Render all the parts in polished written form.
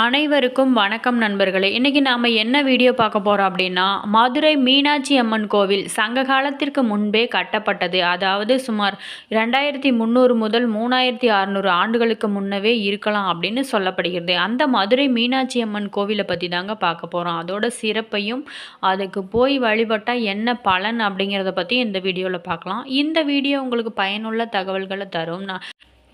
அனைவருக்கும் வணக்கம் நண்பர்களே. இன்றைக்கி நாம் என்ன வீடியோ பார்க்க போகிறோம் அப்படின்னா, மதுரை மீனாட்சி அம்மன் கோவில் சங்க காலத்திற்கு முன்பே கட்டப்பட்டது. அதாவது சுமார் 2300 முதல் 3600 ஆண்டுகளுக்கு முன்னவே இருக்கலாம் அப்படின்னு சொல்லப்படுகிறது. அந்த மதுரை மீனாட்சி அம்மன் கோவிலை பற்றி தாங்க பார்க்க போகிறோம். அதோட சிறப்பையும் அதுக்கு போய் வழிபட்டால் என்ன பலன் அப்படிங்கிறத பற்றி இந்த வீடியோவில் பார்க்கலாம். இந்த வீடியோ உங்களுக்கு பயனுள்ள தகவல்களை தரும்.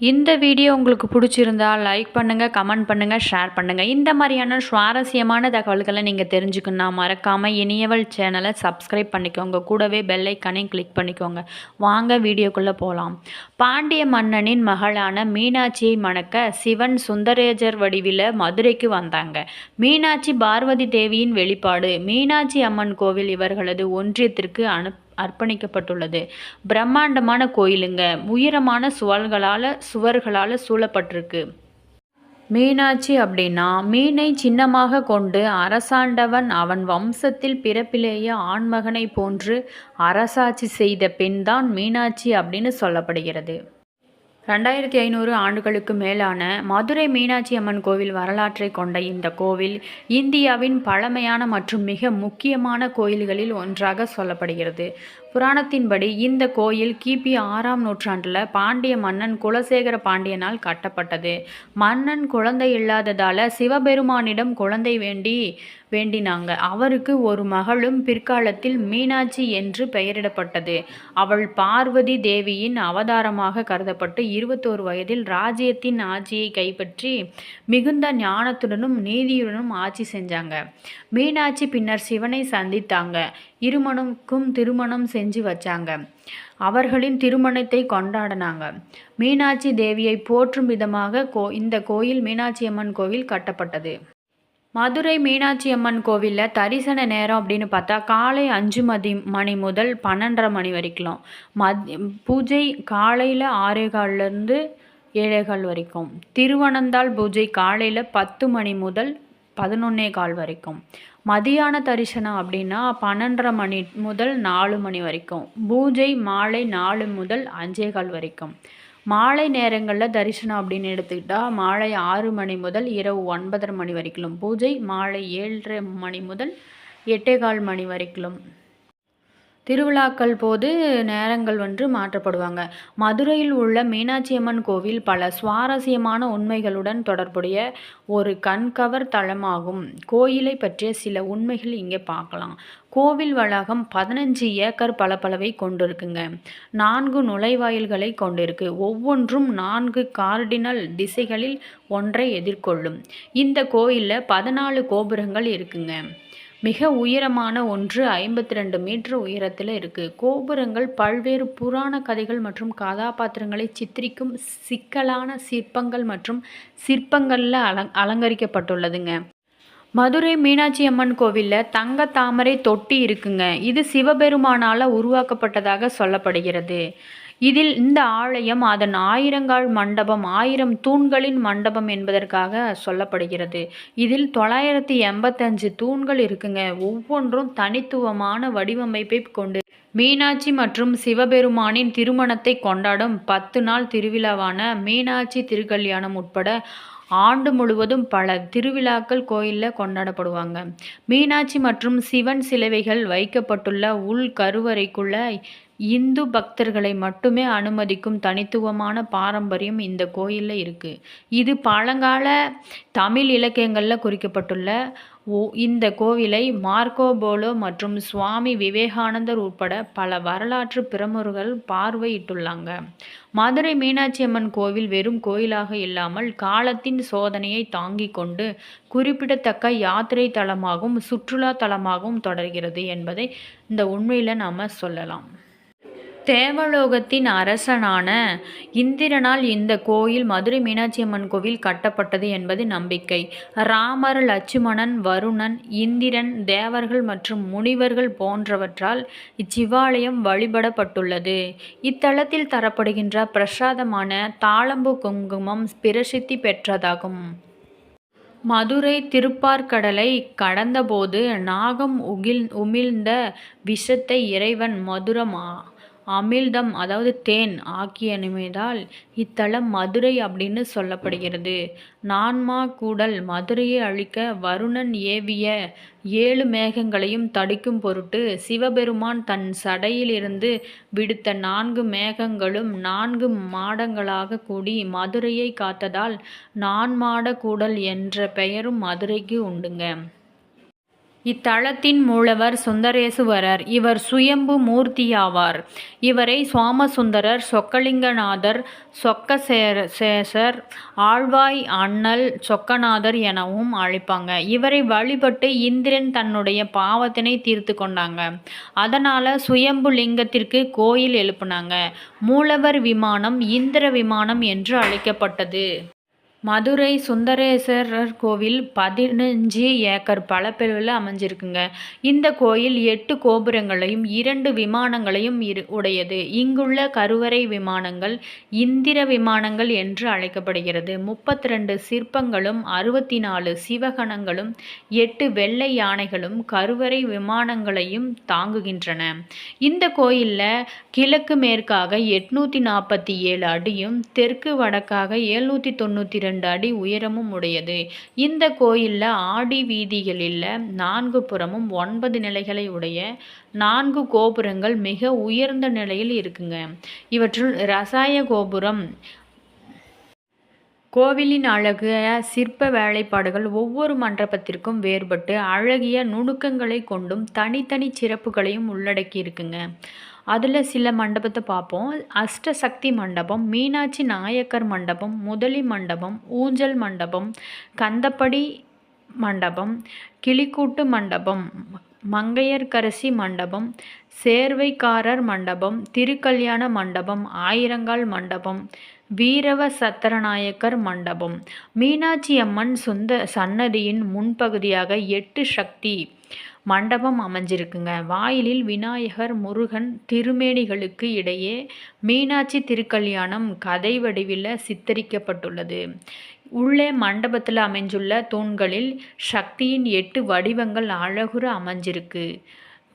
இந்த வீடியோ உங்களுக்கு பிடிச்சிருந்தா லைக் பண்ணுங்கள், கமெண்ட் பண்ணுங்கள், ஷேர் பண்ணுங்கள். இந்த மாதிரியான சுவாரஸ்யமான தகவல்களை நீங்கள் தெரிஞ்சுக்கணுன்னா மறக்காமல் இனியவள் சேனலை சப்ஸ்கிரைப் பண்ணிக்கோங்க. கூடவே பெல் ஐக்கானையும் கிளிக் பண்ணிக்கோங்க. வாங்க வீடியோக்குள்ளே போகலாம். பாண்டிய மன்னனின் மகளான மீனாட்சியை மணக்க சிவன் சுந்தரேஜர் வடிவில் மதுரைக்கு வந்தாங்க. மீனாட்சி பார்வதி தேவியின் வெளிப்பாடு. மீனாட்சி அம்மன் கோவில் இவர்களது ஒன்றியத்திற்கு அர்ப்பணிக்கப்பட்டுள்ளது. பிரம்மாண்டமான கோயிலுங்க. உயரமான சுவர்களால் சூழப்பட்டிருக்கு. மீனாட்சி அப்படின்னா மீனை சின்னமாக கொண்டு அரசாண்டவன் அவன் வம்சத்தில் பிறப்பிலேயே ஆண்மகனை போன்று அரசாட்சி செய்த பெண்தான் மீனாட்சி அப்படின்னு சொல்லப்படுகிறது. 2500 ஆண்டுகளுக்கு மேலான மதுரை மீனாட்சி அம்மன் கோவில் வரலாற்றை கொண்ட இந்த கோவில் இந்தியாவின் பழமையான மற்றும் மிக முக்கியமான கோயில்களில் ஒன்றாக சொல்லப்படுகிறது. புராணத்தின்படி இந்த கோயில் கிபி 6ஆம் நூற்றாண்டில் பாண்டிய மன்னன் குலசேகர பாண்டியனால் கட்டப்பட்டது. மன்னன் குழந்தை இல்லாததால் சிவபெருமானிடம் குழந்தை வேண்டினாங்க. அவருக்கு ஒரு மகளும் பிற்காலத்தில் மீனாட்சி என்று பெயரிடப்பட்டது. அவள் பார்வதி தேவியின் அவதாரமாக கருதப்பட்டு 21 வயதில் ராஜ்யத்தின் ஆட்சியை கைப்பற்றி மிகுந்த ஞானத்துடனும் நீதியுடனும் ஆட்சி செஞ்சாங்க. மீனாட்சி பின்னர் சிவனை சந்தித்தாங்க. இருமனுக்கும் திருமணம் செஞ்சு வச்சாங்க. அவர்களின் திருமணத்தை கொண்டாடினாங்க. மீனாட்சி தேவியை போற்றும் விதமாக இந்த கோயில் மீனாட்சி அம்மன் கோவில் கட்டப்பட்டது. மதுரை மீனாட்சி அம்மன் கோவிலில் தரிசன நேரம் அப்படின்னு பார்த்தா காலை 5 மணி முதல் 12:30 மணி வரைக்கும். பூஜை காலையில் 6:15 7:15 வரைக்கும். திருவனந்தாள் பூஜை காலையில் 10 மணி முதல் 11:15 வரைக்கும். மதியான தரிசனம் அப்படின்னா 12:30 மணி முதல் 4 மணி வரைக்கும். பூஜை மாலை 4 முதல் 5:15 வரைக்கும். மாலை நேரங்களில் தரிசனம் அப்படின்னு எடுத்துக்கிட்டால் மாலை 6 மணி முதல் இரவு 9:30 மணி வரைக்கும். பூஜை மாலை 7:30 மணி முதல் 8:15 மணி வரைக்கும். திருவிழாக்கள் போது நேரங்கள் மாற்றப்படுவாங்க. மதுரையில் உள்ள மீனாட்சி அம்மன் கோவில் பல சுவாரஸ்யமான உண்மைகளுடன் தொடர்புடைய ஒரு கண்கவர் தலமாகும். கோயிலை பற்றிய சில உண்மைகள் இங்கே பார்க்கலாம். கோவில் வளாகம் 15 ஏக்கர் பலப்பளவை கொண்டிருக்குங்க. 4 நுழைவாயில்களை கொண்டிருக்கு. ஒவ்வொன்றும் 4 கார்டினல் திசைகளில் ஒன்றை எதிர்கொள்ளும். இந்த கோயிலில் 14 கோபுரங்கள் இருக்குங்க. மிக உயரமான ஒன்று 52 மீட்டர் உயரத்தில் இருக்குது. கோபுரங்கள் பல்வேறு புராண கதைகள் மற்றும் கதாபாத்திரங்களை சித்தரிக்கும் சிக்கலான சிற்பங்கள் மற்றும் சிற்பங்களில் அலங்கரிக்கப்பட்டுள்ளதுங்க. மதுரை மீனாட்சி அம்மன் கோவிலில் தங்க தாமரை தொட்டி இருக்குங்க. இது சிவபெருமானால் உருவாக்கப்பட்டதாக சொல்லப்படுகிறது. இதில் இந்த ஆலயம் அதன் 1000 மண்டபம் 1000 தூண்களின் மண்டபம் என்பதற்காக சொல்லப்படுகிறது. இதில் 985 தூண்கள் இருக்குங்க. ஒவ்வொன்றும் தனித்துவமான வடிவமைப்பை கொண்டு மீனாட்சி மற்றும் சிவபெருமானின் திருமணத்தை கொண்டாடும் 10 நாள் திருவிழாவான மீனாட்சி திருக்கல்யாணம் உட்பட ஆண்டு முழுவதும் பல திருவிழாக்கள் கோயிலில் கொண்டாடப்படுவாங்க. மீனாட்சி மற்றும் சிவன் சிலைகள் வைக்கப்பட்டுள்ள உள் கருவறைக்குள்ள இந்து பக்தர்களை மட்டுமே அனுமதிக்கும் தனித்துவமான பாரம்பரியம் இந்த கோயிலில் இருக்குது. இது பழங்கால தமிழ் இலக்கியங்களில் குறிக்கப்பட்டுள்ள இந்த கோவிலை மார்க்கோபோலோ மற்றும் சுவாமி விவேகானந்தர் உட்பட பல வரலாற்று பிரமுகர்கள் பார்வையிட்டுள்ளாங்க. மதுரை மீனாட்சி அம்மன் கோவில் வெறும் கோயிலாக இல்லாமல் காலத்தின் சோதனையை தாங்கிக் கொண்டு குறிப்பிடத்தக்க யாத்திரை தலமாகவும் சுற்றுலா தலமாகவும் தொடர்கிறது என்பதை இந்த உண்மையில் நாம் சொல்லலாம். தேவலோகத்தின் அரசனான இந்திரனால் இந்த கோயில் மதுரை மீனாட்சி அம்மன் கோவில் கட்டப்பட்டது என்பது நம்பிக்கை. ராமர், லட்சுமணன், வருணன், இந்திரன், தேவர்கள் மற்றும் முனிவர்கள் போன்றவற்றால் இச்சிவாலயம் வழிபடப்பட்டுள்ளது. இத்தலத்தில் தரப்படுகின்ற பிரசாதமான தாளம்பூ குங்குமம் பிரசித்தி பெற்றதாகும். மதுரை திருப்பார்கடலை கடந்தபோது நாகம் உமிழ்ந்த விஷத்தை இறைவன் அமிழ்தம் அதாவது தேன் ஆக்கியமைதால் இத்தலம் மதுரை அப்படின்னு சொல்லப்படுகிறது. நான்மா கூடல் மதுரையை அழிக்க வருணன் ஏவிய 7 மேகங்களையும் தடுக்கும் பொருட்டு சிவபெருமான் தன் சடையிலிருந்து விடுத்த 4 மேகங்களும் 4 மாடங்களாக கூடி மதுரையை காத்ததால் நான்மாட கூடல் என்ற பெயரும் மதுரைக்கு உண்டுங்க. இத்தலத்தின் மூலவர் சுந்தரேசுவரர். இவர் சுயம்பு மூர்த்தியாவார். இவரை சோமசுந்தரர், சொக்கலிங்கநாதர், சொக்கசேசர், ஆழ்வாய் அண்ணல், சொக்கநாதர் எனவும் அழைப்பாங்க. இவரை வழிபட்டு இந்திரன் தன்னுடைய பாவத்தினை தீர்த்து கொண்டாங்க. அதனால சுயம்பு லிங்கத்திற்கு கோயில் எழுப்புனாங்க. மூலவர் விமானம் இந்திர விமானம் என்று அழைக்கப்பட்டது. மதுரை சுந்தரேஸ்வரர் கோவில் 15 ஏக்கர் பரப்பளவில் அமைஞ்சிருக்குங்க. இந்த கோயில் 8 கோபுரங்களையும் 2 விமானங்களையும் உடையது. இங்குள்ள கருவறை விமானங்கள் இந்திர விமானங்கள் என்று அழைக்கப்படுகிறது. 32 சிற்பங்களும் 64 சிவகணங்களும் 8 வெள்ளை யானைகளும் கருவறை விமானங்களையும் தாங்குகின்றன. இந்த கோயிலில் கிழக்கு மேற்காக 847 அடியும் தெற்கு வடக்காக 792 அடி உயரமும் உடையது. இந்த கோயிலில் ஆடி வீதிகளில் 4 புறமும் 9 நிலைகளை உடைய 4 கோபுரங்கள் மிக உயர்ந்த நிலையில் இருக்குங்க. இவற்றுள் ரசாய கோபுரம். கோவிலின் அழகிய சிற்ப வேலைப்பாடுகள் ஒவ்வொரு மண்டபத்திற்கும் வேறுபட்டு அழகிய நுணுக்கங்களை கொண்டும் தனித்தனி சிறப்புகளையும் உள்ளடக்கி இருக்குங்க. அதில் சில மண்டபத்தை பார்ப்போம். அஷ்டசக்தி மண்டபம், மீனாட்சி நாயக்கர் மண்டபம், முதலி மண்டபம், ஊஞ்சல் மண்டபம், கந்தப்படி மண்டபம், கிளிக்கூட்டு மண்டபம், மங்கையர்கரசி மண்டபம், சேர்வைக்காரர் மண்டபம், திருக்கல்யாண மண்டபம், ஆயிரங்கால் மண்டபம், வீரவ சத்திரநாயக்கர் மண்டபம். மீனாட்சி அம்மன் சன்னதியின் முன்பகுதியாக 8 சக்தி மண்டபம் அமைஞ்சிருக்குங்க. வாயிலில் விநாயகர், முருகன் திருமேனிகளுக்கு இடையே மீனாட்சி திருக்கல்யாணம் கதை வடிவில் சித்தரிக்கப்பட்டுள்ளது. உள்ளே மண்டபத்தில் அமைஞ்சுள்ள தூண்களில் சக்தியின் 8 வடிவங்கள் அழகுற அமைஞ்சிருக்கு.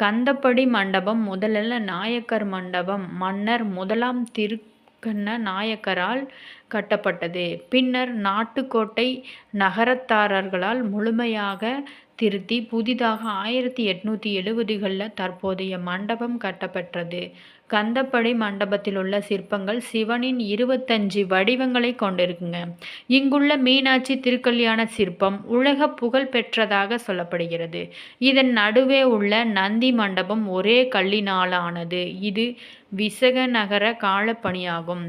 கந்தப்படி மண்டபம் முதலில் நாயக்கர் மண்டபம் மன்னர் 1ஆம் திருக்கண்ண நாயக்கரால் கட்டப்பட்டது. பின்னர் நாட்டுக்கோட்டை நகரத்தாரர்களால் முழுமையாக திருத்தி புதிதாக 1870களில் தற்போதைய மண்டபம் கட்டப்பெற்றது. கந்தப்படி மண்டபத்தில் உள்ள சிற்பங்கள் சிவனின் 25 வடிவங்களை கொண்டிருக்குங்க. இங்குள்ள மீனாட்சி திருக்கல்யாண சிற்பம் உலக புகழ் பெற்றதாக சொல்லப்படுகிறது. இதன் நடுவே உள்ள நந்தி மண்டபம் ஒரே கல்லினாலானது. இது விசகநகர காலப்பணியாகும்.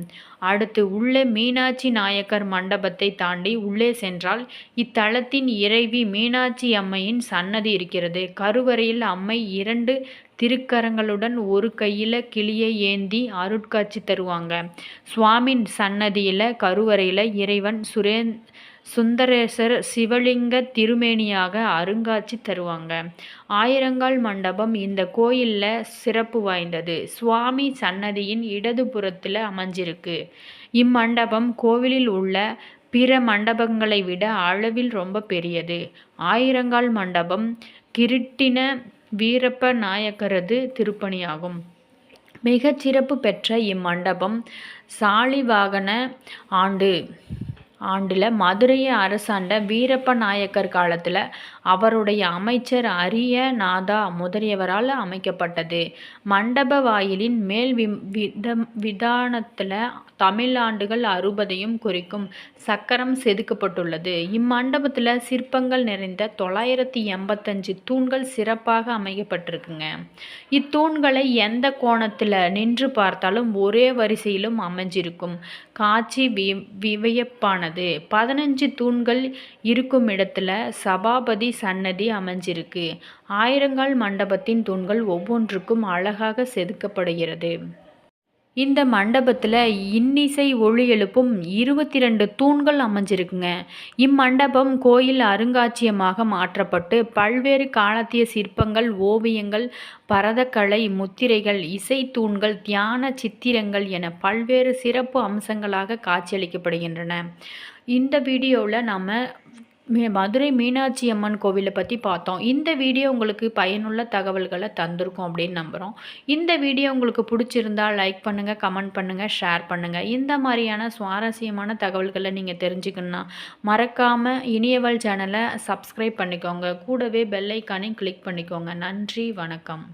அடுத்து உள்ளே மீனாட்சி நாயக்கர் மண்டபத்தை தாண்டி உள்ளே சென்றால் இத்தலத்தின் இறைவி மீனாட்சி அம்மையின் சன்னதி இருக்கிறது. கருவறையில் அம்மை 2 திருக்கரங்களுடன் ஒரு கையில் கிளியை ஏந்தி அருட்காட்சி தருவாங்க. சுவாமி சன்னதியில் கருவறையில் இறைவன் சுந்தரேசர் சிவலிங்க திருமேனியாக அருங்காட்சி தருவாங்க. ஆயிரங்கால் மண்டபம் இந்த கோயிலில் சிறப்பு வாய்ந்தது. சுவாமி சன்னதியின் இடதுபுறத்தில் அமைஞ்சிருக்கு. இம்மண்டபம் கோவிலில் உள்ள பிற மண்டபங்களை விட அளவில் ரொம்ப பெரியது. ஆயிரங்கால் மண்டபம் கிருட்டின வீரப்ப நாயக்கரது திருப்பணியாகும். மிகச்சிறப்பு பெற்ற இம்மண்டபம் சாலிவாகன ஆண்டில் மதுரையை அரசாண்ட வீரப்ப நாயக்கர் காலத்தில் அவருடைய அமைச்சர் அரியநாதா முதலியவரால் அமைக்கப்பட்டது. மண்டப வாயிலின் மேல் விதானத்தில் தமிழாண்டுகள் 60ஐயும் குறிக்கும் சக்கரம் செதுக்கப்பட்டுள்ளது. இம்மண்டபத்தில் சிற்பங்கள் நிறைந்த 985 தூண்கள் சிறப்பாக அமைக்கப்பட்டிருக்குங்க. இத்தூண்களை எந்த கோணத்தில் நின்று பார்த்தாலும் ஒரே வரிசையிலும் அமைஞ்சிருக்கும் காட்சி வியப்பானது. 15 தூண்கள் இருக்கும் இடத்துல சபாபதி சன்னதி அமைஞ்சிருக்கு. ஆயிரங்கால் மண்டபத்தின் தூண்கள் ஒவ்வொன்றுக்கும் அழகாக செதுக்கப்படுகிறது. இந்த மண்டபத்தில் இன்னிசை ஒளி எழுப்பும் 22 தூண்கள் அமைஞ்சிருக்குங்க. இம்மண்டபம் கோயில் அருங்காட்சியகமாக மாற்றப்பட்டு பல்வேறு காலத்திய சிற்பங்கள், ஓவியங்கள், பரதக்கலை முத்திரைகள், இசை தூண்கள், தியான சித்திரங்கள் என பல்வேறு சிறப்பு அம்சங்களாக காட்சியளிக்கப்படுகின்றன. இந்த வீடியோவில் நாம் மதுரை மீனாட்சி அம்மன் கோவிலை பற்றி பார்த்தோம். இந்த வீடியோ உங்களுக்கு பயனுள்ள தகவல்களை தந்திருக்கும் அப்படின்னு நம்புகிறோம். இந்த வீடியோ உங்களுக்கு பிடிச்சிருந்தால் லைக் பண்ணுங்கள், கமெண்ட் பண்ணுங்கள், ஷேர் பண்ணுங்கள். இந்த மாதிரியான சுவாரஸ்யமான தகவல்களை நீங்கள் தெரிஞ்சுக்கணுன்னா மறக்காமல் இனியவள் சேனலை சப்ஸ்கிரைப் பண்ணிக்கோங்க. கூடவே பெல் ஐக்கானையும் கிளிக் பண்ணிக்கோங்க. நன்றி, வணக்கம்.